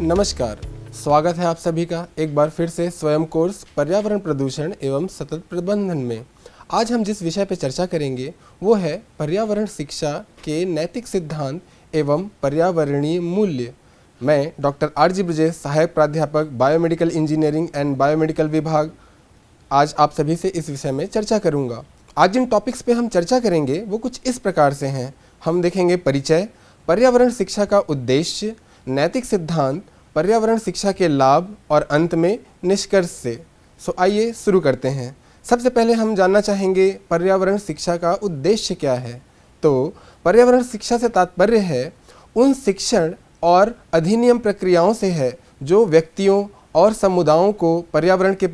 नमस्कार, स्वागत है आप सभी का एक बार फिर से स्वयं कोर्स पर्यावरण प्रदूषण एवं सतत प्रबंधन में। आज हम जिस विषय पर चर्चा करेंगे वो है पर्यावरण शिक्षा के नैतिक सिद्धांत एवं पर्यावरणीय मूल्य। मैं डॉक्टर आर.जी. ब्रजेश, सहायक प्राध्यापक बायोमेडिकल इंजीनियरिंग एंड बायोमेडिकल विभाग, आज आप सभी से इस विषय में चर्चा करूंगा। आज जिन टॉपिक्स पे हम चर्चा करेंगे वो कुछ इस प्रकार से हैं। हम देखेंगे परिचय, पर्यावरण शिक्षा का उद्देश्य, नैतिक सिद्धांत, पर्यावरण शिक्षा के लाभ और अंत में निष्कर्ष से। आइए शुरू करते हैं। सबसे पहले हम जानना चाहेंगे पर्यावरण शिक्षा का उद्देश्य क्या है। तो पर्यावरण शिक्षा से तात्पर्य है उन शिक्षण और अधिनियम प्रक्रियाओं से है जो व्यक्तियों और समुदायों को पर्यावरण के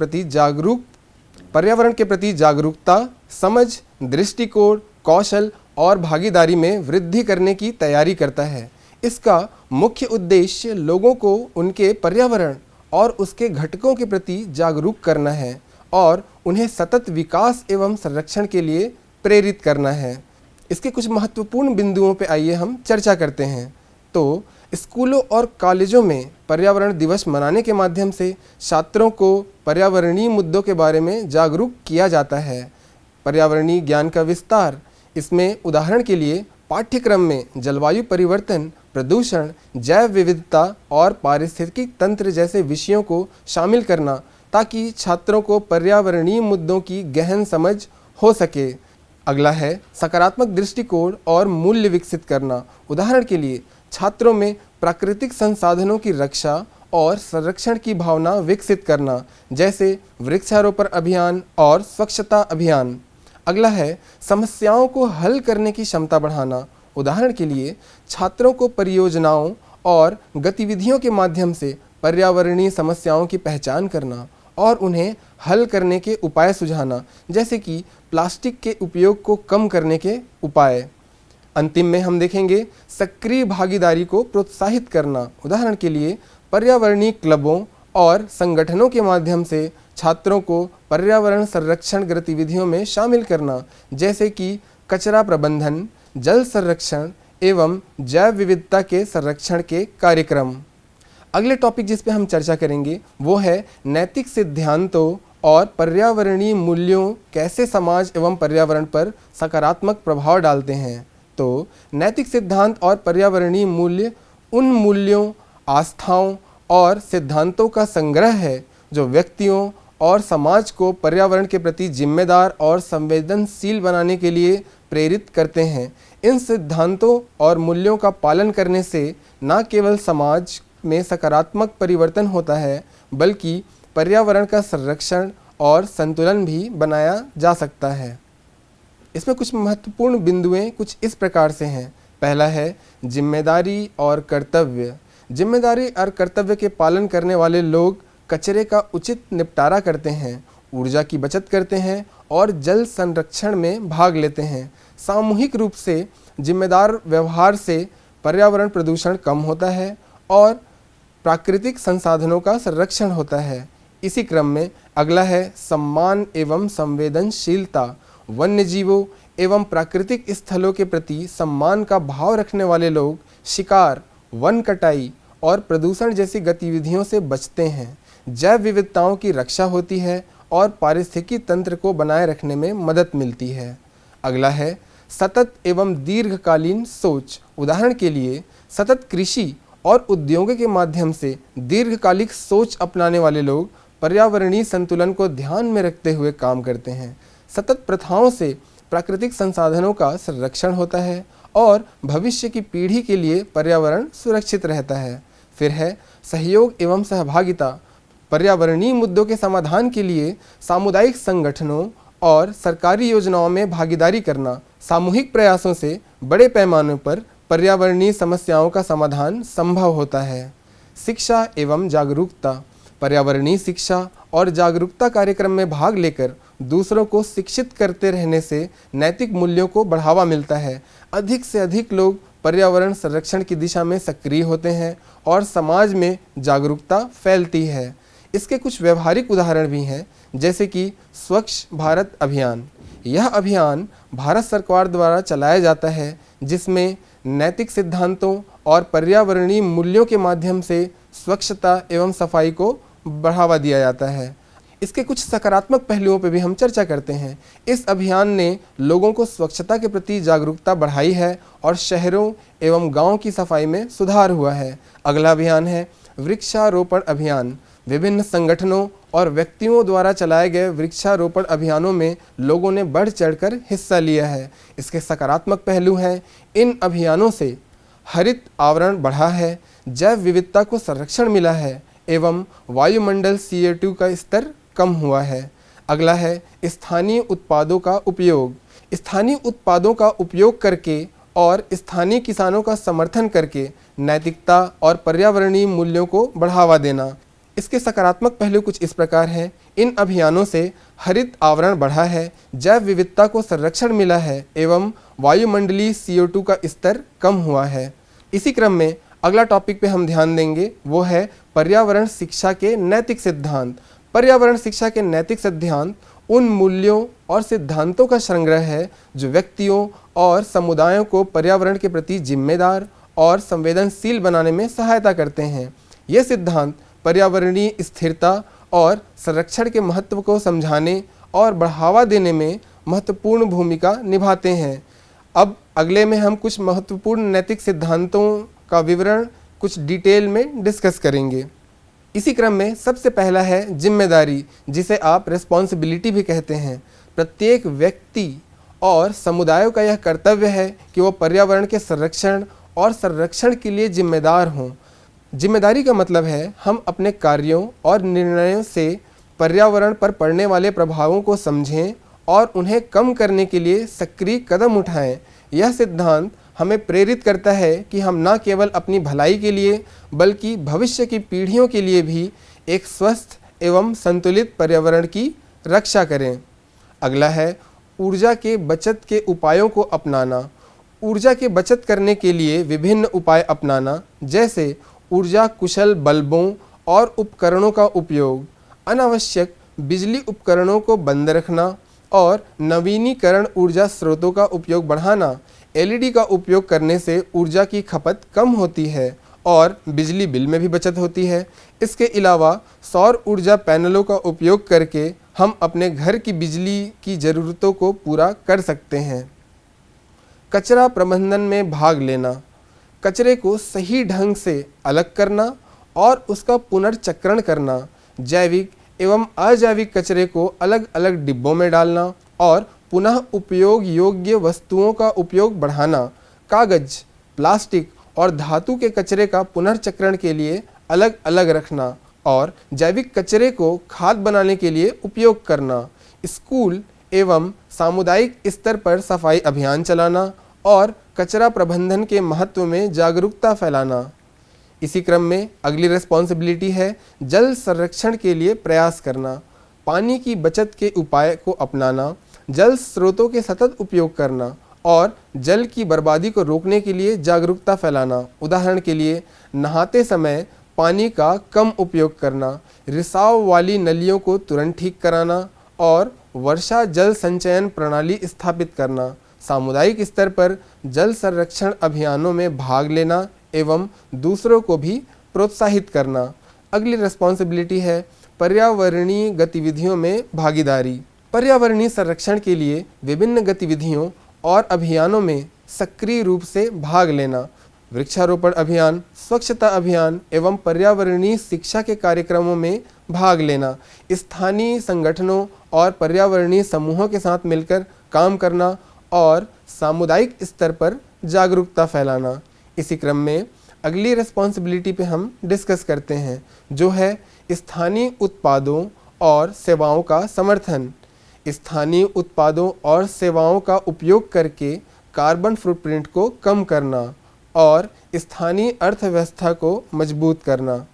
प्रति जागरूकता, समझ, दृष्टिकोण, कौशल और भागीदारी में वृद्धि करने की तैयारी करता है। इसका मुख्य उद्देश्य लोगों को उनके पर्यावरण और उसके घटकों के प्रति जागरूक करना है और उन्हें सतत विकास एवं संरक्षण के लिए प्रेरित करना है। इसके कुछ महत्वपूर्ण बिंदुओं पर आइए हम चर्चा करते हैं। तो स्कूलों और कॉलेजों में पर्यावरण दिवस मनाने के माध्यम से छात्रों को पर्यावरणीय मुद्दों के बारे में जागरूक किया जाता है। पर्यावरणीय ज्ञान का विस्तार, इसमें उदाहरण के लिए पाठ्यक्रम में जलवायु परिवर्तन, प्रदूषण, जैव विविधता और पारिस्थितिकी तंत्र जैसे विषयों को शामिल करना ताकि छात्रों को पर्यावरणीय मुद्दों की गहन समझ हो सके। अगला है सकारात्मक दृष्टिकोण और मूल्य विकसित करना। उदाहरण के लिए छात्रों में प्राकृतिक संसाधनों की रक्षा और संरक्षण की भावना विकसित करना, जैसे वृक्षारोपण अभियान और स्वच्छता अभियान। अगला है समस्याओं को हल करने की क्षमता बढ़ाना। उदाहरण के लिए छात्रों को परियोजनाओं और गतिविधियों के माध्यम से पर्यावरणीय समस्याओं की पहचान करना और उन्हें हल करने के उपाय सुझाना, जैसे कि प्लास्टिक के उपयोग को कम करने के उपाय। अंतिम में हम देखेंगे सक्रिय भागीदारी को प्रोत्साहित करना। उदाहरण के लिए पर्यावरणीय क्लबों और संगठनों के माध्यम से छात्रों को पर्यावरण संरक्षण गतिविधियों में शामिल करना, जैसे कि कचरा प्रबंधन, जल संरक्षण एवं जैव विविधता के संरक्षण के कार्यक्रम। अगले टॉपिक जिस पे हम चर्चा करेंगे वो है नैतिक सिद्धांतों और पर्यावरणीय मूल्यों कैसे समाज एवं पर्यावरण पर सकारात्मक प्रभाव डालते हैं। तो नैतिक सिद्धांत और पर्यावरणीय मूल्य उन मूल्यों, आस्थाओं और सिद्धांतों का संग्रह है जो व्यक्तियों और समाज को पर्यावरण के प्रति जिम्मेदार और संवेदनशील बनाने के लिए प्रेरित करते हैं। इन सिद्धांतों और मूल्यों का पालन करने से न केवल समाज में सकारात्मक परिवर्तन होता है बल्कि पर्यावरण का संरक्षण और संतुलन भी बनाया जा सकता है। इसमें कुछ महत्वपूर्ण बिंदुएं कुछ इस प्रकार से हैं। पहला है जिम्मेदारी और कर्तव्य। जिम्मेदारी और कर्तव्य के पालन करने वाले लोग कचरे का उचित निपटारा करते हैं, ऊर्जा की बचत करते हैं और जल संरक्षण में भाग लेते हैं। सामूहिक रूप से जिम्मेदार व्यवहार से पर्यावरण प्रदूषण कम होता है और प्राकृतिक संसाधनों का संरक्षण होता है। इसी क्रम में अगला है सम्मान एवं संवेदनशीलता। वन्य जीवों एवं प्राकृतिक स्थलों के प्रति सम्मान का भाव रखने वाले लोग शिकार, वन कटाई और प्रदूषण जैसी गतिविधियों से बचते हैं। जैव विविधताओं की रक्षा होती है और पारिस्थितिकी तंत्र को बनाए रखने में मदद मिलती है। अगला है सतत एवं दीर्घकालीन सोच। उदाहरण के लिए सतत कृषि और उद्योगों के माध्यम से दीर्घकालिक सोच अपनाने वाले लोग पर्यावरणीय संतुलन को ध्यान में रखते हुए काम करते हैं। सतत प्रथाओं से प्राकृतिक संसाधनों का संरक्षण होता है और भविष्य की पीढ़ी के लिए पर्यावरण सुरक्षित रहता है। फिर है सहयोग एवं सहभागिता। पर्यावरणीय मुद्दों के समाधान के लिए सामुदायिक संगठनों और सरकारी योजनाओं में भागीदारी करना। सामूहिक प्रयासों से बड़े पैमाने पर पर्यावरणीय समस्याओं का समाधान संभव होता है। शिक्षा एवं जागरूकता। पर्यावरणीय शिक्षा और जागरूकता कार्यक्रम में भाग लेकर दूसरों को शिक्षित करते रहने से नैतिक मूल्यों को बढ़ावा मिलता है। अधिक से अधिक लोग पर्यावरण संरक्षण की दिशा में सक्रिय होते हैं और समाज में जागरूकता फैलती है। इसके कुछ व्यवहारिक उदाहरण भी हैं, जैसे कि स्वच्छ भारत अभियान। यह अभियान भारत सरकार द्वारा चलाया जाता है जिसमें नैतिक सिद्धांतों और पर्यावरणीय मूल्यों के माध्यम से स्वच्छता एवं सफाई को बढ़ावा दिया जाता है। इसके कुछ सकारात्मक पहलुओं पर भी हम चर्चा करते हैं। इस अभियान ने लोगों को स्वच्छता के प्रति जागरूकता बढ़ाई है और शहरों एवं गांवों की सफाई में सुधार हुआ है। अगला अभियान है वृक्षारोपण अभियान। विभिन्न संगठनों और व्यक्तियों द्वारा चलाए गए वृक्षारोपण अभियानों में लोगों ने बढ़ चढ़कर हिस्सा लिया है। इसके सकारात्मक पहलू हैं, इन अभियानों से हरित आवरण बढ़ा है, जैव विविधता को संरक्षण मिला है एवं वायुमंडल CO2 का स्तर कम हुआ है। अगला है स्थानीय उत्पादों का उपयोग। स्थानीय उत्पादों का उपयोग करके और स्थानीय किसानों का समर्थन करके नैतिकता और पर्यावरणीय मूल्यों को बढ़ावा देना। इसके सकारात्मक पहलू कुछ इस प्रकार हैं। इन अभियानों से हरित आवरण बढ़ा है, जैव विविधता को संरक्षण मिला है एवं वायुमंडलीय CO2 का स्तर कम हुआ है। इसी क्रम में अगला टॉपिक पे हम ध्यान देंगे, वो है पर्यावरण शिक्षा के नैतिक सिद्धांत। पर्यावरण शिक्षा के नैतिक सिद्धांत उन मूल्यों और सिद्धांतों का संग्रह है जो व्यक्तियों और समुदायों को पर्यावरण के प्रति जिम्मेदार और संवेदनशील बनाने में सहायता करते हैं। ये सिद्धांत पर्यावरणीय स्थिरता और संरक्षण के महत्व को समझाने और बढ़ावा देने में महत्वपूर्ण भूमिका निभाते हैं। अब अगले में हम कुछ महत्वपूर्ण नैतिक सिद्धांतों का विवरण कुछ डिटेल में डिस्कस करेंगे। इसी क्रम में सबसे पहला है जिम्मेदारी, जिसे आप रिस्पॉन्सिबिलिटी भी कहते हैं। प्रत्येक व्यक्ति और समुदायों का यह कर्तव्य है कि वो पर्यावरण के संरक्षण और संरक्षण के लिए जिम्मेदार हों। जिम्मेदारी का मतलब है हम अपने कार्यों और निर्णयों से पर्यावरण पर पड़ने वाले प्रभावों को समझें और उन्हें कम करने के लिए सक्रिय कदम उठाएं। यह सिद्धांत हमें प्रेरित करता है कि हम न केवल अपनी भलाई के लिए बल्कि भविष्य की पीढ़ियों के लिए भी एक स्वस्थ एवं संतुलित पर्यावरण की रक्षा करें। अगला है ऊर्जा के बचत के उपायों को अपनाना। ऊर्जा के बचत करने के लिए विभिन्न उपाय अपनाना, जैसे ऊर्जा कुशल बल्बों और उपकरणों का उपयोग, अनावश्यक बिजली उपकरणों को बंद रखना और नवीनीकरण ऊर्जा स्रोतों का उपयोग बढ़ाना। LED का उपयोग करने से ऊर्जा की खपत कम होती है और बिजली बिल में भी बचत होती है। इसके अलावा सौर ऊर्जा पैनलों का उपयोग करके हम अपने घर की बिजली की ज़रूरतों को पूरा कर सकते हैं। कचरा प्रबंधन में भाग लेना। कचरे को सही ढंग से अलग करना और उसका पुनर्चक्रण करना। जैविक एवं अजैविक कचरे को अलग अलग डिब्बों में डालना और पुनः उपयोग योग्य वस्तुओं का उपयोग बढ़ाना। कागज, प्लास्टिक और धातु के कचरे का पुनर्चक्रण के लिए अलग अलग रखना और जैविक कचरे को खाद बनाने के लिए उपयोग करना। स्कूल एवं सामुदायिक स्तर पर सफाई अभियान चलाना और कचरा प्रबंधन के महत्व में जागरूकता फैलाना। इसी क्रम में अगली रिस्पॉन्सिबिलिटी है जल संरक्षण के लिए प्रयास करना। पानी की बचत के उपाय को अपनाना, जल स्रोतों के सतत उपयोग करना और जल की बर्बादी को रोकने के लिए जागरूकता फैलाना। उदाहरण के लिए नहाते समय पानी का कम उपयोग करना, रिसाव वाली नलियों को तुरंत ठीक कराना और वर्षा जल संचयन प्रणाली स्थापित करना। सामुदायिक स्तर पर जल संरक्षण अभियानों में भाग लेना एवं दूसरों को भी प्रोत्साहित करना। अगली रिस्पॉन्सिबिलिटी है पर्यावरणीय गतिविधियों में भागीदारी। पर्यावरणीय संरक्षण के लिए विभिन्न गतिविधियों और अभियानों में सक्रिय रूप से भाग लेना। वृक्षारोपण अभियान, स्वच्छता अभियान एवं पर्यावरणीय शिक्षा के कार्यक्रमों में भाग लेना। स्थानीय संगठनों और पर्यावरणीय समूहों के साथ मिलकर काम करना और सामुदायिक स्तर पर जागरूकता फैलाना। इसी क्रम में अगली रिस्पॉन्सिबिलिटी पे हम डिस्कस करते हैं, जो है स्थानीय उत्पादों और सेवाओं का समर्थन। स्थानीय उत्पादों और सेवाओं का उपयोग करके कार्बन फुटप्रिंट को कम करना और स्थानीय अर्थव्यवस्था को मजबूत करना।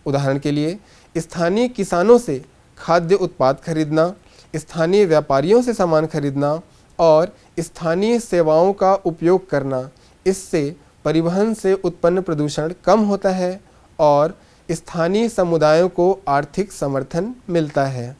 उदाहरण के लिए स्थानीय किसानों से खाद्य उत्पाद खरीदना, स्थानीय व्यापारियों से सामान खरीदना और स्थानीय सेवाओं का उपयोग करना। इससे परिवहन से उत्पन्न प्रदूषण कम होता है और स्थानीय समुदायों को आर्थिक समर्थन मिलता है।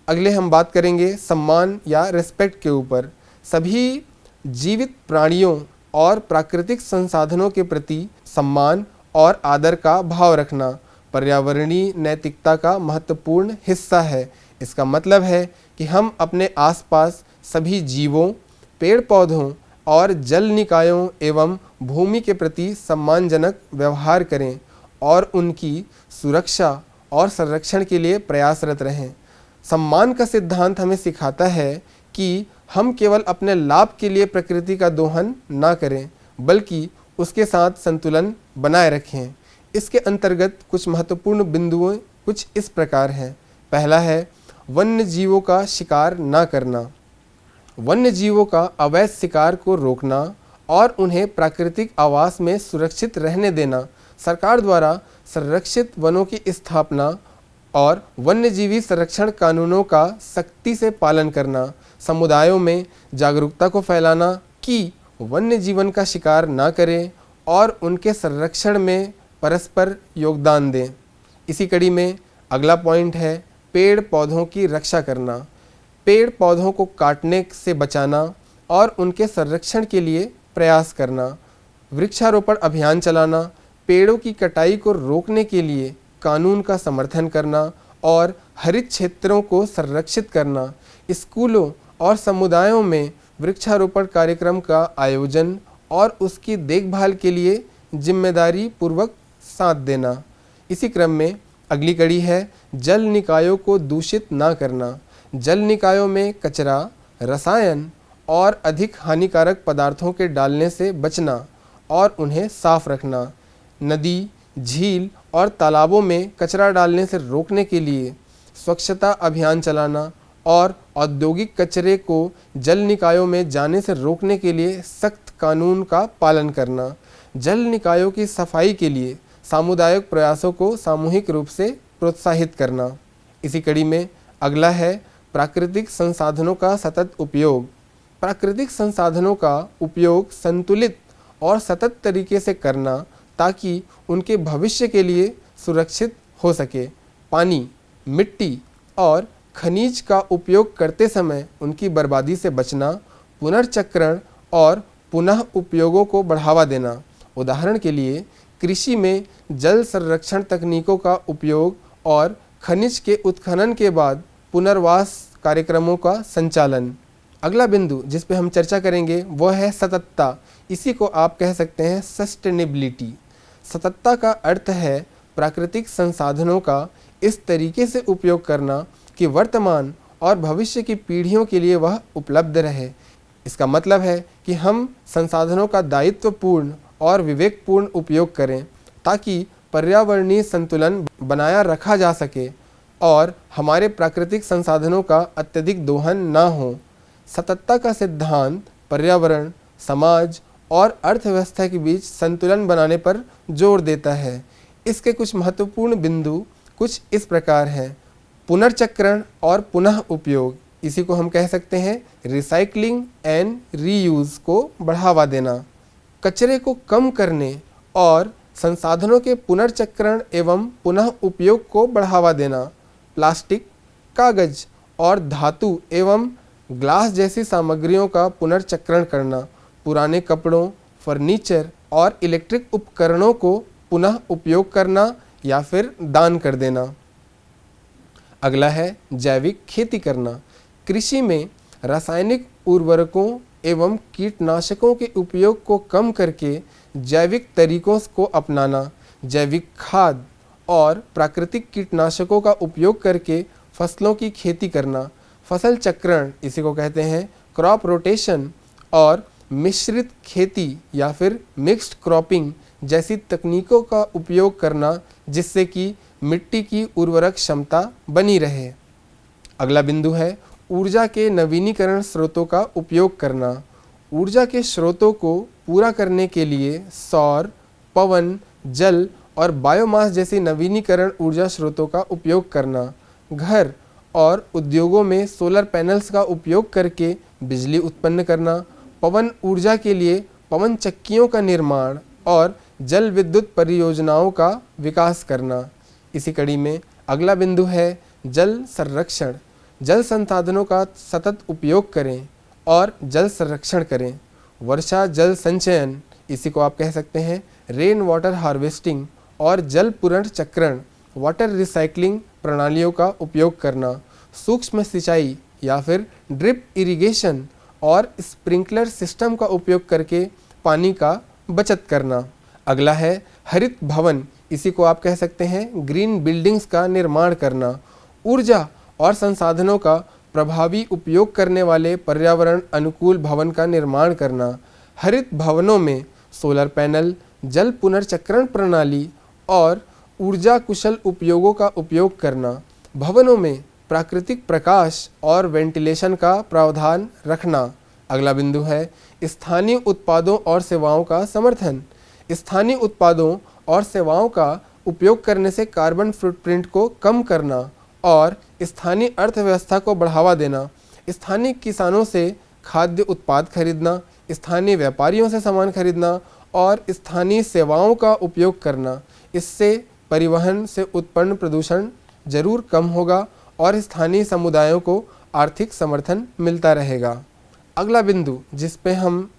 अगले हम बात करेंगे सम्मान या रिस्पेक्ट के ऊपर। सभी जीवित प्राणियों और प्राकृतिक संसाधनों के प्रति सम्मान और आदर का भाव रखना। पर्यावरणीय नैतिकता का महत्वपूर्ण हिस्सा है। इसका मतलब है कि हम अपने आसपास सभी जीवों, पेड़ पौधों और जल निकायों एवं भूमि के प्रति सम्मानजनक व्यवहार करें और उनकी सुरक्षा और संरक्षण के लिए प्रयासरत रहें। सम्मान का सिद्धांत हमें सिखाता है कि हम केवल अपने लाभ के लिए प्रकृति का दोहन ना करें, बल्कि उसके साथ संतुलन बनाए रखें। इसके अंतर्गत कुछ महत्वपूर्ण बिंदुएं कुछ इस प्रकार हैं। पहला है वन्य जीवों का शिकार ना करना। वन्य जीवों का अवैध शिकार को रोकना और उन्हें प्राकृतिक आवास में सुरक्षित रहने देना, सरकार द्वारा संरक्षित वनों की स्थापना और वन्यजीवी संरक्षण कानूनों का सख्ती से पालन करना, समुदायों में जागरूकता को फैलाना कि वन्य जीवन का शिकार ना करें और उनके संरक्षण में परस्पर योगदान दें। इसी कड़ी में अगला पॉइंट है पेड़ पौधों की रक्षा करना। पेड़ पौधों को काटने से बचाना और उनके संरक्षण के लिए प्रयास करना, वृक्षारोपण अभियान चलाना, पेड़ों की कटाई को रोकने के लिए कानून का समर्थन करना और हरित क्षेत्रों को संरक्षित करना, स्कूलों और समुदायों में वृक्षारोपण कार्यक्रम का आयोजन और उसकी देखभाल के लिए जिम्मेदारी पूर्वक साथ देना। इसी क्रम में अगली कड़ी है जल निकायों को दूषित ना करना। जल निकायों में कचरा, रसायन और अधिक हानिकारक पदार्थों के डालने से बचना और उन्हें साफ रखना। नदी, झील और तालाबों में कचरा डालने से रोकने के लिए स्वच्छता अभियान चलाना और औद्योगिक कचरे को जल निकायों में जाने से रोकने के लिए सख्त कानून का पालन करना। जल निकायों की सफाई के लिए सामुदायिक प्रयासों को सामूहिक रूप से प्रोत्साहित करना। इसी कड़ी में अगला है प्राकृतिक संसाधनों का सतत उपयोग। प्राकृतिक संसाधनों का उपयोग संतुलित और सतत तरीके से करना ताकि उनके भविष्य के लिए सुरक्षित हो सके। पानी, मिट्टी और खनिज का उपयोग करते समय उनकी बर्बादी से बचना, पुनर्चक्रण और पुनः उपयोगों को बढ़ावा देना। उदाहरण के लिए कृषि में जल संरक्षण तकनीकों का उपयोग और खनिज के उत्खनन के बाद पुनर्वास कार्यक्रमों का संचालन। अगला बिंदु जिस पे हम चर्चा करेंगे वह है सततता। इसी को आप कह सकते हैं सस्टेनेबिलिटी। सततता का अर्थ है प्राकृतिक संसाधनों का इस तरीके से उपयोग करना कि वर्तमान और भविष्य की पीढ़ियों के लिए वह उपलब्ध रहे। इसका मतलब है कि हम संसाधनों का दायित्वपूर्ण और विवेकपूर्ण उपयोग करें ताकि पर्यावरणीय संतुलन बनाया रखा जा सके और हमारे प्राकृतिक संसाधनों का अत्यधिक दोहन ना हो। सततता का सिद्धांत पर्यावरण, समाज और अर्थव्यवस्था के बीच संतुलन बनाने पर जोर देता है। इसके कुछ महत्वपूर्ण बिंदु कुछ इस प्रकार हैं। पुनर्चक्रण और पुनः उपयोग, इसी को हम कह सकते हैं रिसाइकलिंग एंड रीयूज को बढ़ावा देना। कचरे को कम करने और संसाधनों के पुनर्चक्रण एवं पुनः उपयोग को बढ़ावा देना। प्लास्टिक, कागज और धातु एवं ग्लास जैसी सामग्रियों का पुनर्चक्रण करना। पुराने कपड़ों, फर्नीचर और इलेक्ट्रिक उपकरणों को पुनः उपयोग करना या फिर दान कर देना। अगला है जैविक खेती करना। कृषि में रासायनिक उर्वरकों एवं कीटनाशकों के उपयोग को कम करके जैविक तरीकों को अपनाना। जैविक खाद और प्राकृतिक कीटनाशकों का उपयोग करके फसलों की खेती करना। फसल चक्रण, इसी को कहते हैं क्रॉप रोटेशन और मिश्रित खेती या फिर मिक्स्ड क्रॉपिंग जैसी तकनीकों का उपयोग करना जिससे कि मिट्टी की उर्वरक क्षमता बनी रहे। अगला बिंदु है ऊर्जा के नवीनीकरण स्रोतों का उपयोग करना। ऊर्जा के स्रोतों को पूरा करने के लिए सौर, पवन, जल और बायोमास जैसी नवीनीकरण ऊर्जा स्रोतों का उपयोग करना। घर और उद्योगों में सोलर पैनल्स का उपयोग करके बिजली उत्पन्न करना। पवन ऊर्जा के लिए पवन चक्कियों का निर्माण और जल विद्युत परियोजनाओं का विकास करना। इसी कड़ी में अगला बिंदु है जल संरक्षण। जल संसाधनों का सतत उपयोग करें और जल संरक्षण करें। वर्षा जल संचयन, इसी को आप कह सकते हैं रेन वाटर हार्वेस्टिंग और जल पुनर्चक्रण वाटर रिसाइकलिंग प्रणालियों का उपयोग करना, सूक्ष्म सिंचाई या फिर ड्रिप इरिगेशन और स्प्रिंकलर सिस्टम का उपयोग करके पानी का बचत करना। अगला है हरित भवन, इसी को आप कह सकते हैं ग्रीन बिल्डिंग्स का निर्माण करना, ऊर्जा और संसाधनों का प्रभावी उपयोग करने वाले पर्यावरण अनुकूल भवन का निर्माण करना। हरित भवनों में सोलर पैनल, जल पुनर्चक्रण प्रणाली और ऊर्जा कुशल उपयोगों का उपयोग करना। भवनों में प्राकृतिक प्रकाश और वेंटिलेशन का प्रावधान रखना। अगला बिंदु है स्थानीय उत्पादों और सेवाओं का समर्थन। स्थानीय उत्पादों और सेवाओं का उपयोग करने से कार्बन फुटप्रिंट को कम करना और स्थानीय अर्थव्यवस्था को बढ़ावा देना। स्थानीय किसानों से खाद्य उत्पाद खरीदना, स्थानीय व्यापारियों से सामान खरीदना और स्थानीय सेवाओं का उपयोग करना। इससे परिवहन से उत्पन्न प्रदूषण जरूर कम होगा और स्थानीय समुदायों को आर्थिक समर्थन मिलता रहेगा। अगला बिंदु जिस पे हम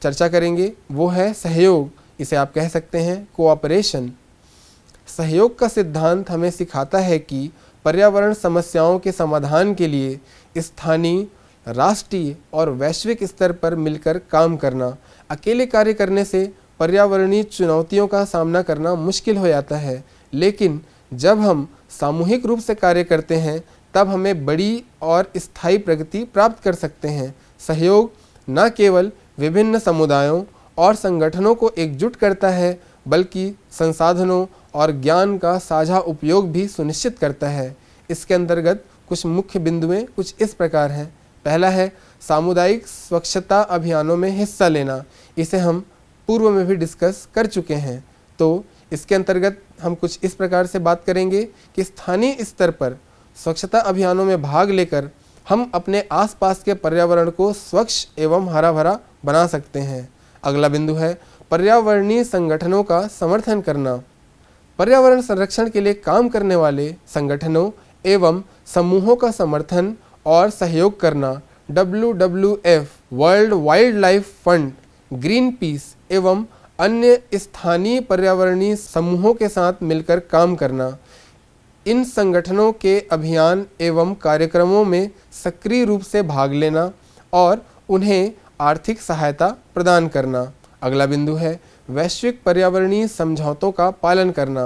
चर्चा करेंगे वो है सहयोग, इसे आप कह सकते हैं कोऑपरेशन। सहयोग का सिद्धांत हमें सिखाता है कि पर्यावरण समस्याओं के समाधान के लिए स्थानीय, राष्ट्रीय और वैश्विक स्तर पर मिलकर काम करना। अकेले कार्य करने से पर्यावरणीय चुनौतियों का सामना करना मुश्किल हो जाता है, लेकिन जब हम सामूहिक रूप से कार्य करते हैं तब हमें बड़ी और स्थायी प्रगति प्राप्त कर सकते हैं। सहयोग न केवल विभिन्न समुदायों और संगठनों को एकजुट करता है, बल्कि संसाधनों और ज्ञान का साझा उपयोग भी सुनिश्चित करता है। इसके अंतर्गत कुछ मुख्य बिंदुएं कुछ इस प्रकार हैं। पहला है सामुदायिक स्वच्छता अभियानों में हिस्सा लेना। इसे हम पूर्व में भी डिस्कस कर चुके हैं, तो इसके अंतर्गत हम कुछ इस प्रकार से बात करेंगे कि स्थानीय स्तर पर स्वच्छता अभियानों में भाग लेकर हम अपने आसपास के पर्यावरण को स्वच्छ एवं हरा भरा बना सकते हैं। अगला बिंदु है पर्यावरणीय संगठनों का समर्थन करना। पर्यावरण संरक्षण के लिए काम करने वाले संगठनों एवं समूहों का समर्थन और सहयोग करना। WWF, world wild life fund, green peas एवं अन्य स्थानीय पर्यावरणीय समूहों के साथ मिलकर काम करना। इन संगठनों के अभियान एवं कार्यक्रमों में सक्रिय रूप से भाग लेना और उन्हें आर्थिक सहायता प्रदान करना। अगला बिंदु है वैश्विक पर्यावरणीय समझौतों का पालन करना।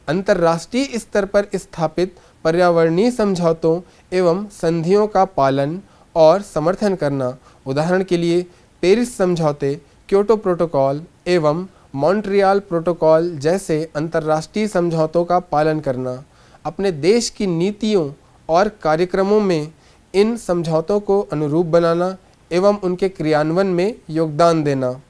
अंतर्राष्ट्रीय स्तर पर स्थापित पर्यावरणीय समझौतों एवं संधियों का पालन और समर्थन करना। उदाहरण के लिए पेरिस समझौते, क्योटो प्रोटोकॉल एवं मॉन्ट्रियल प्रोटोकॉल जैसे अंतर्राष्ट्रीय समझौतों का पालन करना। अपने देश की नीतियों और कार्यक्रमों में इन समझौतों को अनुरूप बनाना एवं उनके क्रियान्वयन में योगदान देना।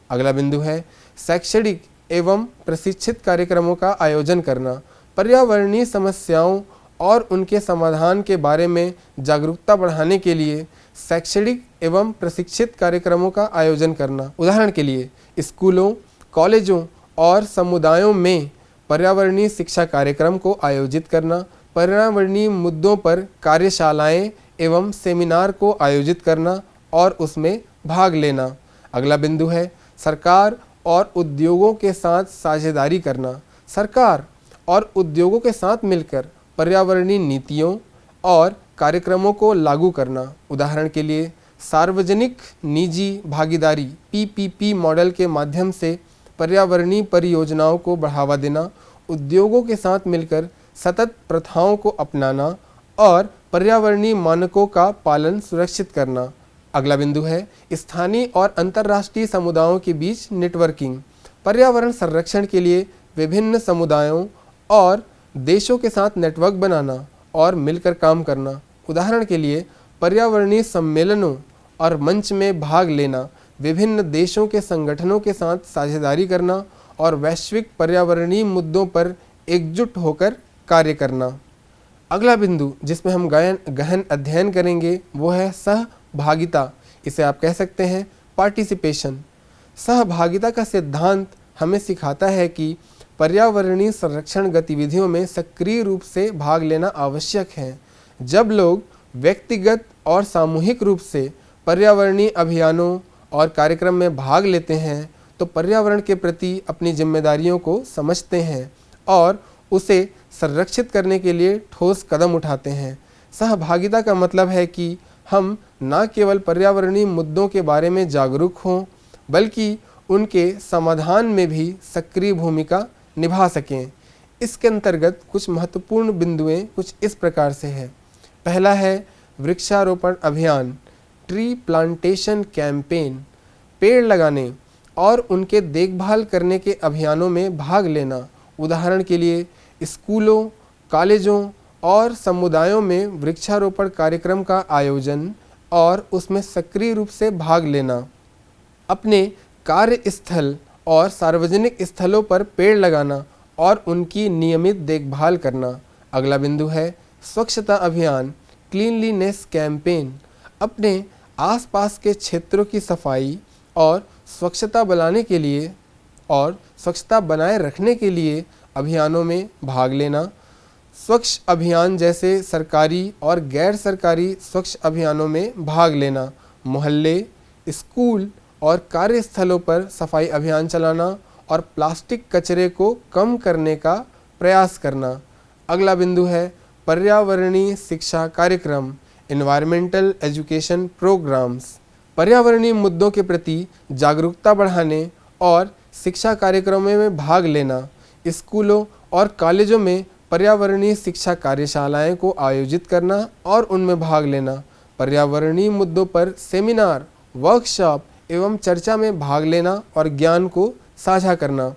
अगला बिंदु है शैक्षणिक एवं प्रशिक्षित कार्यक्रमों का आयोजन करना। पर्यावरणीय समस्याओं और उनके समाधान के बारे में जागरूकता बढ़ाने के लिए शैक्षणिक एवं प्रशिक्षित कार्यक्रमों का आयोजन करना। उदाहरण के लिए स्कूलों, कॉलेजों और समुदायों में पर्यावरणीय शिक्षा कार्यक्रम को आयोजित करना। पर्यावरणीय मुद्दों पर कार्यशालाएं एवं सेमिनार को आयोजित करना और उसमें भाग लेना। अगला बिंदु है सरकार और उद्योगों के साथ साझेदारी करना। सरकार और उद्योगों के साथ मिलकर पर्यावरणीय नीतियों और कार्यक्रमों को लागू करना। उदाहरण के लिए सार्वजनिक निजी भागीदारी PPP मॉडल के माध्यम से पर्यावरणीय परियोजनाओं को बढ़ावा देना, उद्योगों के साथ मिलकर सतत प्रथाओं को अपनाना और पर्यावरणीय मानकों का पालन सुरक्षित करना। अगला बिंदु है स्थानीय और अंतर्राष्ट्रीय समुदायों के बीच नेटवर्किंग। पर्यावरण संरक्षण के लिए विभिन्न समुदायों और देशों के साथ नेटवर्क बनाना और मिलकर काम करना। उदाहरण के लिए पर्यावरणीय सम्मेलनों और मंच में भाग लेना, विभिन्न देशों के संगठनों के साथ साझेदारी करना और वैश्विक पर्यावरणीय मुद्दों पर एकजुट होकर कार्य करना। अगला बिंदु जिसमें हम गहन अध्ययन करेंगे वो है सहभागिता। इसे आप कह सकते हैं पार्टिसिपेशन। सहभागिता का सिद्धांत हमें सिखाता है कि पर्यावरणीय संरक्षण गतिविधियों में सक्रिय रूप से भाग लेना आवश्यक है। जब लोग व्यक्तिगत और सामूहिक रूप से पर्यावरणीय अभियानों और कार्यक्रम में भाग लेते हैं तो पर्यावरण के प्रति अपनी जिम्मेदारियों को समझते हैं और उसे संरक्षित करने के लिए ठोस कदम उठाते हैं। सहभागिता का मतलब है कि हम न केवल पर्यावरणीय मुद्दों के बारे में जागरूक हों, बल्कि उनके समाधान में भी सक्रिय भूमिका निभा सकें। इसके अंतर्गत कुछ महत्वपूर्ण बिंदुएं कुछ इस प्रकार से है। पहला है वृक्षारोपण अभियान, ट्री प्लांटेशन कैंपेन। पेड़ लगाने और उनके देखभाल करने के अभियानों में भाग लेना। उदाहरण के लिए स्कूलों, कॉलेजों और समुदायों में वृक्षारोपण कार्यक्रम का आयोजन और उसमें सक्रिय रूप से भाग लेना। अपने कार्यस्थल और सार्वजनिक स्थलों पर पेड़ लगाना और उनकी नियमित देखभाल करना। अगला बिंदु है स्वच्छता अभियान, क्लीनलीनेस कैंपेन। अपने आसपास के क्षेत्रों की सफाई और स्वच्छता बनाए रखने के लिए अभियानों में भाग लेना। स्वच्छ अभियान जैसे सरकारी और गैर सरकारी स्वच्छ अभियानों में भाग लेना। मोहल्ले, स्कूल और कार्यस्थलों पर सफाई अभियान चलाना और प्लास्टिक कचरे को कम करने का प्रयास करना। अगला बिंदु है पर्यावरणीय शिक्षा कार्यक्रम, एनवायरमेंटल एजुकेशन प्रोग्राम्स। पर्यावरणीय मुद्दों के प्रति जागरूकता बढ़ाने और शिक्षा कार्यक्रमों में भाग लेना। स्कूलों और कॉलेजों में पर्यावरणीय शिक्षा कार्यशालाएं को आयोजित करना और उनमें भाग लेना। पर्यावरणीय मुद्दों पर सेमिनार, वर्कशॉप एवं चर्चा में भाग लेना और ज्ञान को साझा करना।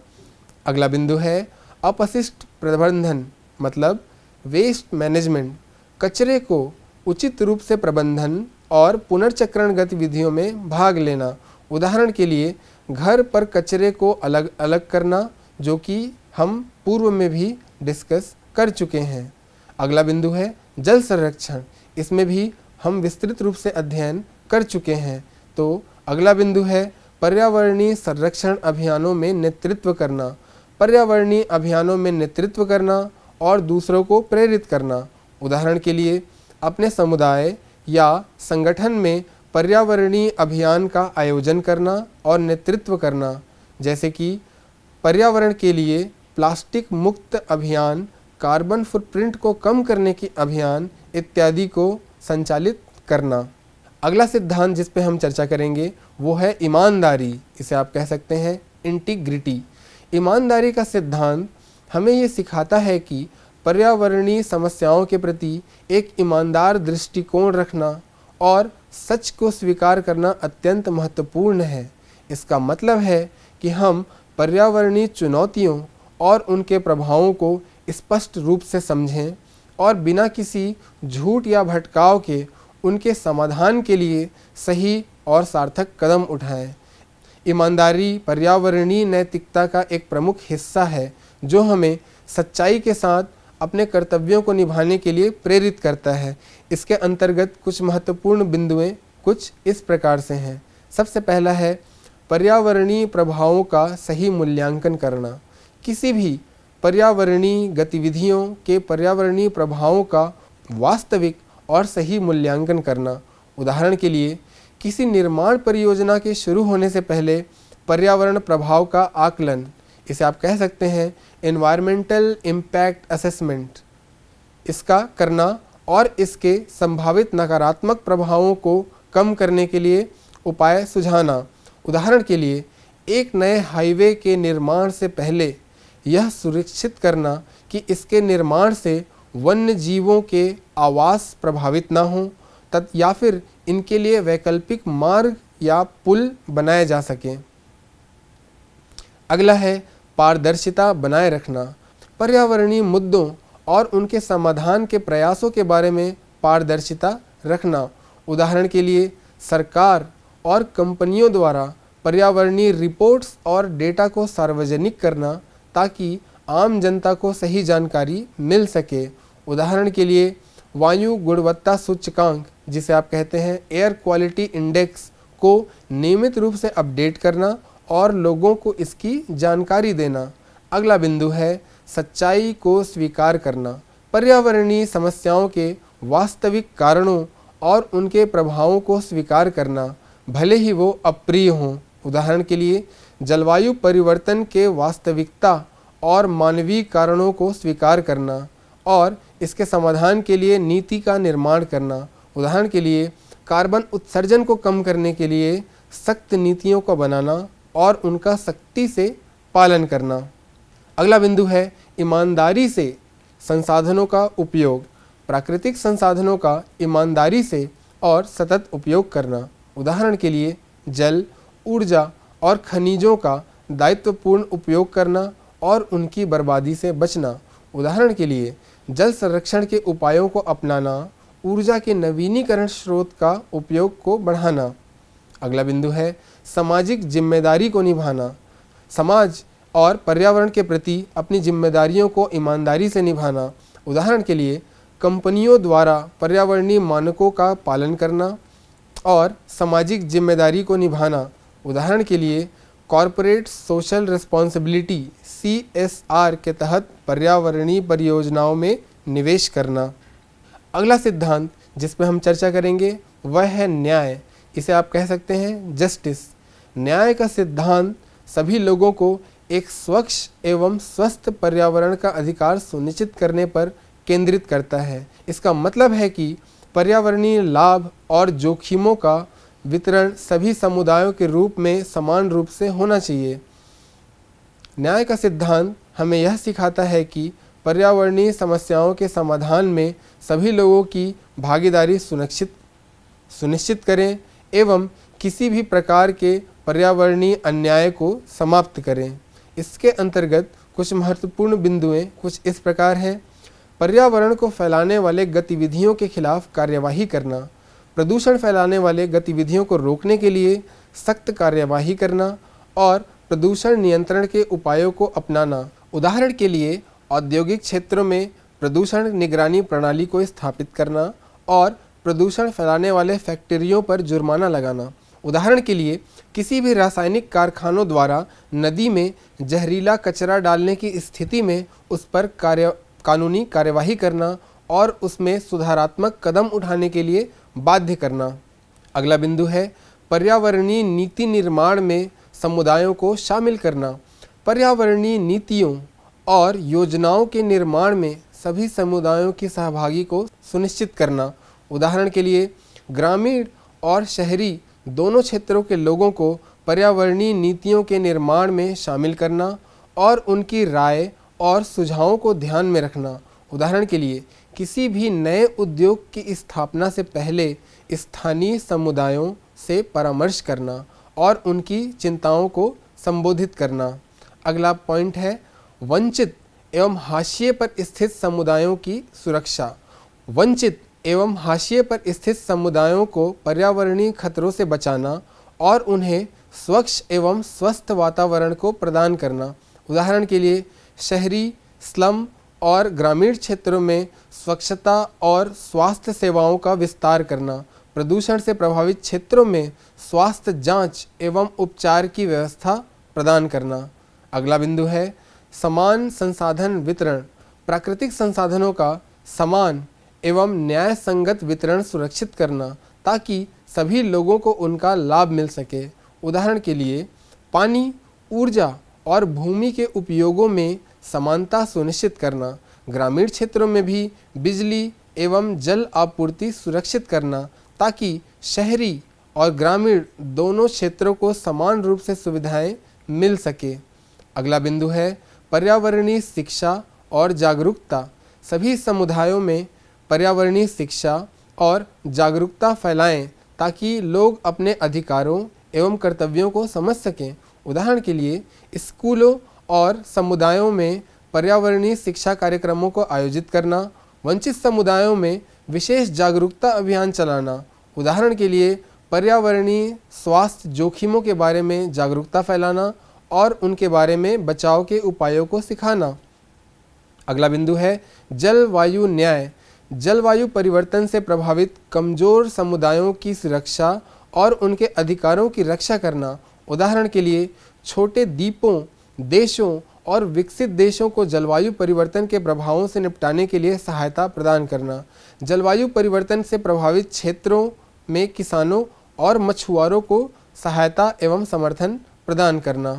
अगला बिंदु है अपशिष्ट प्रबंधन, मतलब वेस्ट मैनेजमेंट। कचरे को उचित रूप से प्रबंधन और पुनर्चक्रण गतिविधियों में भाग लेना। उदाहरण के लिए घर पर कचरे को अलग अलग करना, जो कि हम पूर्व में भी डिस्कस कर चुके हैं। अगला बिंदु है जल संरक्षण। इसमें भी हम विस्तृत रूप से अध्ययन कर चुके हैं। तो अगला बिंदु है पर्यावरणीय संरक्षण अभियानों में नेतृत्व करना। पर्यावरणीय अभियानों में नेतृत्व करना और दूसरों को प्रेरित करना। उदाहरण के लिए अपने समुदाय या संगठन में पर्यावरणीय अभियान का आयोजन करना और नेतृत्व करना, जैसे कि पर्यावरण के लिए प्लास्टिक मुक्त अभियान, कार्बन फुटप्रिंट को कम करने की अभियान इत्यादि को संचालित करना। अगला सिद्धांत जिस पे हम चर्चा करेंगे वो है ईमानदारी। इसे आप कह सकते हैं इंटीग्रिटी। ईमानदारी का सिद्धांत हमें ये सिखाता है कि पर्यावरणीय समस्याओं के प्रति एक ईमानदार दृष्टिकोण रखना और सच को स्वीकार करना अत्यंत महत्वपूर्ण है। इसका मतलब है कि हम पर्यावरणीय चुनौतियों और उनके प्रभावों को स्पष्ट रूप से समझें और बिना किसी झूठ या भटकाव के उनके समाधान के लिए सही और सार्थक कदम उठाएं। ईमानदारी पर्यावरणीय नैतिकता का एक प्रमुख हिस्सा है जो हमें सच्चाई के साथ अपने कर्तव्यों को निभाने के लिए प्रेरित करता है। इसके अंतर्गत कुछ महत्वपूर्ण बिंदुएं कुछ इस प्रकार से हैं। सबसे पहला है पर्यावरणीय प्रभावों का सही मूल्यांकन करना। किसी भी पर्यावरणीय गतिविधियों के पर्यावरणीय प्रभावों का वास्तविक और सही मूल्यांकन करना। उदाहरण के लिए किसी निर्माण परियोजना के शुरू होने से पहले पर्यावरण प्रभाव का आकलन, इसे आप कह सकते हैं एनवायरमेंटल इम्पैक्ट असेसमेंट, इसका करना और इसके संभावित नकारात्मक प्रभावों को कम करने के लिए उपाय सुझाना। उदाहरण के लिए एक नए हाईवे के निर्माण से पहले यह सुनिश्चित करना कि इसके निर्माण से वन्य जीवों के आवास प्रभावित ना हों या फिर इनके लिए वैकल्पिक मार्ग या पुल बनाए जा सकें। अगला है पारदर्शिता बनाए रखना। पर्यावरणीय मुद्दों और उनके समाधान के प्रयासों के बारे में पारदर्शिता रखना। उदाहरण के लिए सरकार और कंपनियों द्वारा पर्यावरणीय रिपोर्ट्स और डेटा को सार्वजनिक करना ताकि आम जनता को सही जानकारी मिल सके। उदाहरण के लिए वायु गुणवत्ता सूचकांक, जिसे आप कहते हैं एयर क्वालिटी इंडेक्स, को नियमित रूप से अपडेट करना और लोगों को इसकी जानकारी देना। अगला बिंदु है सच्चाई को स्वीकार करना। पर्यावरणीय समस्याओं के वास्तविक कारणों और उनके प्रभावों को स्वीकार करना, भले ही वो अप्रिय हों। उदाहरण के लिए जलवायु परिवर्तन के वास्तविकता और मानवीय कारणों को स्वीकार करना और इसके समाधान के लिए नीति का निर्माण करना। उदाहरण के लिए कार्बन उत्सर्जन को कम करने के लिए सख्त नीतियों को बनाना और उनका सख्ती से पालन करना। अगला बिंदु है ईमानदारी से संसाधनों का उपयोग। प्राकृतिक संसाधनों का ईमानदारी से और सतत उपयोग करना। उदाहरण के लिए जल, ऊर्जा और खनिजों का दायित्वपूर्ण उपयोग करना और उनकी बर्बादी से बचना। उदाहरण के लिए जल संरक्षण के उपायों को अपनाना, ऊर्जा के नवीनीकरण स्रोत का उपयोग को बढ़ाना। अगला बिंदु है सामाजिक जिम्मेदारी को निभाना। समाज और पर्यावरण के प्रति अपनी जिम्मेदारियों को ईमानदारी से निभाना। उदाहरण के लिए कंपनियों द्वारा पर्यावरणीय मानकों का पालन करना और सामाजिक जिम्मेदारी को निभाना। उदाहरण के लिए कॉरपोरेट सोशल रिस्पॉन्सिबिलिटी CSR के तहत पर्यावरणीय परियोजनाओं में निवेश करना। अगला सिद्धांत जिस पर हम चर्चा करेंगे वह है न्याय। इसे आप कह सकते हैं जस्टिस। न्याय का सिद्धांत सभी लोगों को एक स्वच्छ एवं स्वस्थ पर्यावरण का अधिकार सुनिश्चित करने पर केंद्रित करता है। इसका मतलब है कि पर्यावरणीय लाभ और जोखिमों का वितरण सभी समुदायों के रूप में समान रूप से होना चाहिए। न्याय का सिद्धांत हमें यह सिखाता है कि पर्यावरणीय समस्याओं के समाधान में सभी लोगों की भागीदारी सुनिश्चित करें एवं किसी भी प्रकार के पर्यावरणीय अन्याय को समाप्त करें। इसके अंतर्गत कुछ महत्वपूर्ण बिंदुएं कुछ इस प्रकार हैं। पर्यावरण को फैलाने वाले गतिविधियों के खिलाफ कार्यवाही करना। प्रदूषण फैलाने वाले गतिविधियों को रोकने के लिए सख्त कार्यवाही करना और प्रदूषण नियंत्रण के उपायों को अपनाना। उदाहरण के लिए औद्योगिक क्षेत्रों में प्रदूषण निगरानी प्रणाली को स्थापित करना और प्रदूषण फैलाने वाले फैक्ट्रियों पर जुर्माना लगाना। उदाहरण के लिए किसी भी रासायनिक कारखानों द्वारा नदी में जहरीला कचरा डालने की स्थिति में उस पर कानूनी कार्यवाही करना और उसमें सुधारात्मक कदम उठाने के लिए बाध्य करना। अगला बिंदु है पर्यावरणीय नीति निर्माण में समुदायों को शामिल करना। पर्यावरणीय नीतियों और योजनाओं के निर्माण में सभी समुदायों की सहभागी को सुनिश्चित करना। उदाहरण के लिए ग्रामीण और शहरी दोनों क्षेत्रों के लोगों को पर्यावरणीय नीतियों के निर्माण में शामिल करना और उनकी राय और सुझावों को ध्यान में रखना। उदाहरण के लिए किसी भी नए उद्योग की स्थापना से पहले स्थानीय समुदायों से परामर्श करना और उनकी चिंताओं को संबोधित करना। अगला पॉइंट है वंचित एवं हाशिए पर स्थित समुदायों की सुरक्षा। वंचित एवं हाशिए पर स्थित समुदायों को पर्यावरणीय खतरों से बचाना और उन्हें स्वच्छ एवं स्वस्थ वातावरण को प्रदान करना। उदाहरण के लिए शहरी, स्लम और ग्रामीण क्षेत्रों में स्वच्छता और स्वास्थ्य सेवाओं का विस्तार करना। प्रदूषण से प्रभावित क्षेत्रों में स्वास्थ्य जांच एवं उपचार की व्यवस्था प्रदान करना। अगला बिंदु है समान संसाधन वितरण। प्राकृतिक संसाधनों का समान एवं न्याय संगत वितरण सुरक्षित करना ताकि सभी लोगों को उनका लाभ मिल सके। उदाहरण के लिए पानी, ऊर्जा और भूमि के उपयोगों में समानता सुनिश्चित करना। ग्रामीण क्षेत्रों में भी बिजली एवं जल आपूर्ति सुरक्षित करना ताकि शहरी और ग्रामीण दोनों क्षेत्रों को समान रूप से सुविधाएं मिल सके। अगला बिंदु है पर्यावरणीय शिक्षा और जागरूकता। सभी समुदायों में पर्यावरणीय शिक्षा और जागरूकता फैलाएं ताकि लोग अपने अधिकारों एवं कर्तव्यों को समझ सकें। उदाहरण के लिए स्कूलों और समुदायों में पर्यावरणीय शिक्षा कार्यक्रमों को आयोजित करना। वंचित समुदायों में विशेष जागरूकता अभियान चलाना। उदाहरण के लिए पर्यावरणीय स्वास्थ्य जोखिमों के बारे में जागरूकता फैलाना और उनके बारे में बचाव के उपायों को सिखाना। अगला बिंदु है जलवायु न्याय। जलवायु परिवर्तन से प्रभावित कमजोर समुदायों की सुरक्षा और उनके अधिकारों की रक्षा करना। उदाहरण के लिए छोटे द्वीपों, देशों और विकसित देशों को जलवायु परिवर्तन के प्रभावों से निपटाने के लिए सहायता प्रदान करना। जलवायु परिवर्तन से प्रभावित क्षेत्रों में किसानों और मछुआरों को सहायता एवं समर्थन प्रदान करना।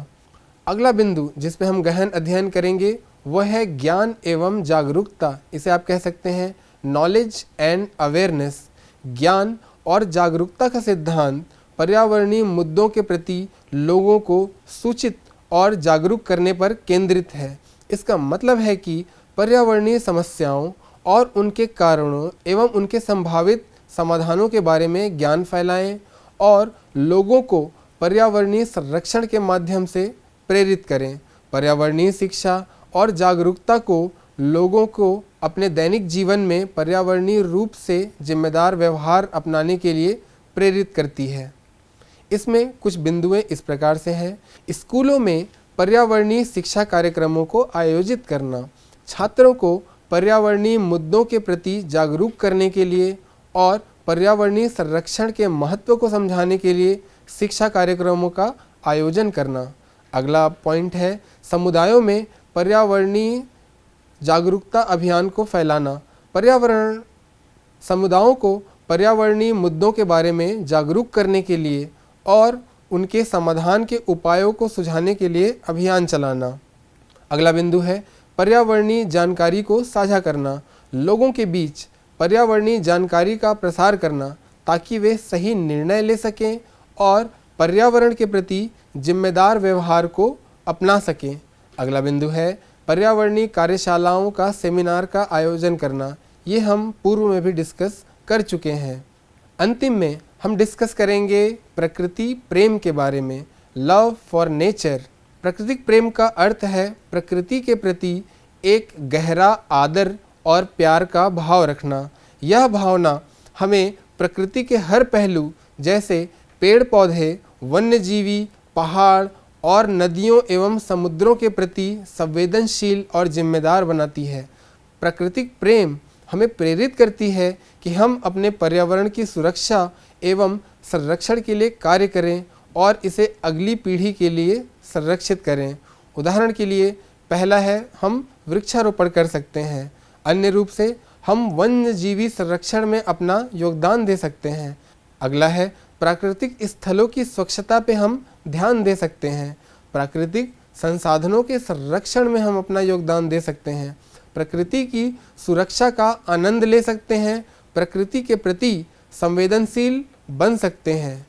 अगला बिंदु जिस पे हम गहन अध्ययन करेंगे वह है ज्ञान एवं जागरूकता। इसे आप कह सकते हैं नॉलेज एंड अवेयरनेस। ज्ञान और जागरूकता का सिद्धांत पर्यावरणीय मुद्दों के प्रति लोगों को सूचित और जागरूक करने पर केंद्रित है। इसका मतलब है कि पर्यावरणीय समस्याओं और उनके कारणों एवं उनके संभावित समाधानों के बारे में ज्ञान फैलाएं और लोगों को पर्यावरणीय संरक्षण के माध्यम से प्रेरित करें। पर्यावरणीय शिक्षा और जागरूकता को लोगों को अपने दैनिक जीवन में पर्यावरणीय रूप से जिम्मेदार व्यवहार अपनाने के लिए प्रेरित करती है। इसमें कुछ बिंदुएं इस प्रकार से हैं। स्कूलों में पर्यावरणीय शिक्षा कार्यक्रमों को आयोजित करना, छात्रों को पर्यावरणीय मुद्दों के प्रति जागरूक करने के लिए और पर्यावरणीय संरक्षण के महत्व को समझाने के लिए शिक्षा कार्यक्रमों का आयोजन करना। अगला पॉइंट है समुदायों में पर्यावरणीय जागरूकता अभियान को फैलाना। समुदायों को पर्यावरणीय मुद्दों के बारे में जागरूक करने के लिए और उनके समाधान के उपायों को सुझाने के लिए अभियान चलाना। अगला बिंदु है पर्यावरणीय जानकारी को साझा करना। लोगों के बीच पर्यावरणीय जानकारी का प्रसार करना ताकि वे सही निर्णय ले सकें और पर्यावरण के प्रति जिम्मेदार व्यवहार को अपना सकें। अगला बिंदु है पर्यावरणीय कार्यशालाओं का सेमिनार का आयोजन करना। ये हम पूर्व में भी डिस्कस कर चुके हैं। अंतिम में हम डिस्कस करेंगे प्रकृति प्रेम के बारे में, लव फॉर नेचर। प्राकृतिक प्रेम का अर्थ है प्रकृति के प्रति एक गहरा आदर और प्यार का भाव रखना। यह भावना हमें प्रकृति के हर पहलू जैसे पेड़ पौधे, वन्यजीवी, पहाड़ और नदियों एवं समुद्रों के प्रति संवेदनशील और जिम्मेदार बनाती है। प्राकृतिक प्रेम हमें प्रेरित करती है कि हम अपने पर्यावरण की सुरक्षा एवं संरक्षण के लिए कार्य करें और इसे अगली पीढ़ी के लिए संरक्षित करें। उदाहरण के लिए पहला है हम वृक्षारोपण कर सकते हैं, अन्य रूप से हम वन्यजीवी संरक्षण में अपना योगदान दे सकते हैं। अगला है प्राकृतिक स्थलों की स्वच्छता पे हम ध्यान दे सकते हैं। प्राकृतिक संसाधनों के संरक्षण में हम अपना योगदान दे सकते हैं। प्रकृति की सुरक्षा का आनंद ले सकते हैं। प्रकृति के प्रति संवेदनशील बन सकते हैं।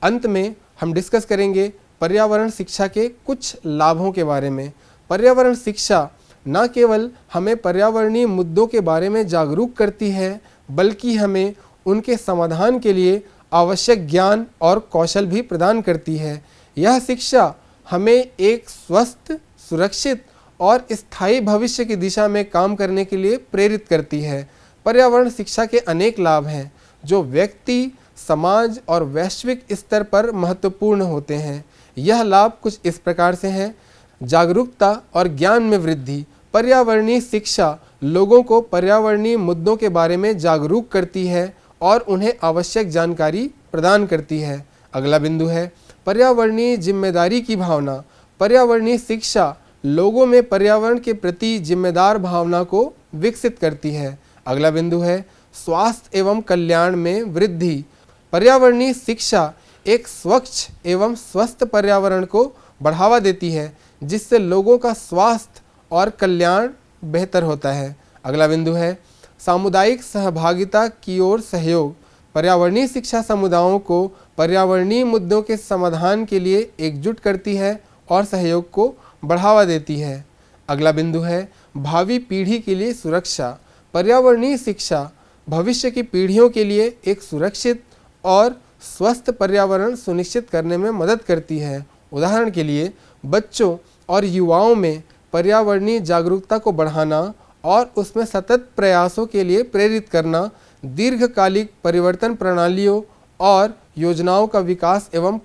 अंत में हम डिस्कस करेंगे पर्यावरण शिक्षा के कुछ लाभों के बारे में। पर्यावरण शिक्षा न केवल हमें पर्यावरणीय मुद्दों के बारे में जागरूक करती है बल्कि हमें उनके समाधान के लिए आवश्यक ज्ञान और कौशल भी प्रदान करती है। यह शिक्षा हमें एक स्वस्थ, सुरक्षित और स्थायी भविष्य की दिशा में काम करने के लिए प्रेरित करती है। पर्यावरण शिक्षा के अनेक लाभ हैं जो व्यक्ति, समाज और वैश्विक स्तर पर महत्वपूर्ण होते हैं। यह लाभ कुछ इस प्रकार से हैं। जागरूकता और ज्ञान में वृद्धि। पर्यावरणीय शिक्षा लोगों को पर्यावरणीय मुद्दों के बारे में जागरूक करती है और उन्हें आवश्यक जानकारी प्रदान करती है। अगला बिंदु है पर्यावरणीय जिम्मेदारी की भावना। पर्यावरणीय शिक्षा लोगों में पर्यावरण के प्रति जिम्मेदार भावना को विकसित करती है। अगला बिंदु है स्वास्थ्य एवं कल्याण में वृद्धि। पर्यावरणीय शिक्षा एक स्वच्छ एवं स्वस्थ पर्यावरण को बढ़ावा देती है जिससे लोगों का स्वास्थ्य और कल्याण बेहतर होता है। अगला बिंदु है सामुदायिक सहभागिता की ओर सहयोग। पर्यावरणीय शिक्षा समुदायों को पर्यावरणीय मुद्दों के समाधान के लिए एकजुट करती है और सहयोग को बढ़ावा देती है। अगला बिंदु है भावी पीढ़ी के लिए सुरक्षा। पर्यावरणीय शिक्षा भविष्य की पीढ़ियों के लिए एक सुरक्षित और स्वस्थ पर्यावरण सुनिश्चित करने में मदद करती है। उदाहरण के लिए बच्चों और युवाओं में पर्यावरणीय जागरूकता को बढ़ाना और उसमें सतत प्रयासों के लिए प्रेरित करना, दीर्घकालिक परिवर्तन प्रणालियों और योजनाओं का विकास एवं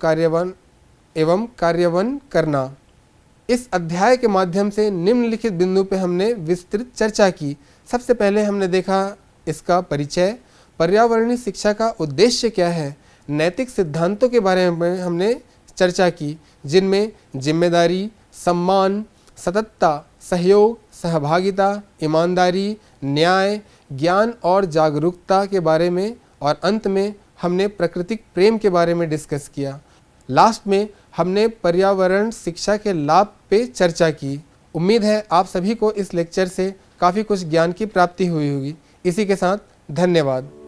कार्यान्वयन करना। इस अध्याय के माध्यम से निम्नलिखित बिंदु पे हमने विस्तृत चर्चा की। सबसे पहले हमने देखा इसका परिचय, पर्यावरणीय शिक्षा का उद्देश्य क्या है, नैतिक सिद्धांतों के बारे में हमने चर्चा की जिनमें जिम्मेदारी, सम्मान, सततता, सहयोग, सहभागिता, ईमानदारी, न्याय, ज्ञान और जागरूकता के बारे में, और अंत में हमने प्राकृतिक प्रेम के बारे में डिस्कस किया। लास्ट में हमने पर्यावरण शिक्षा के लाभ पे चर्चा की। उम्मीद है आप सभी को इस लेक्चर से काफ़ी कुछ ज्ञान की प्राप्ति हुई होगी। इसी के साथ धन्यवाद।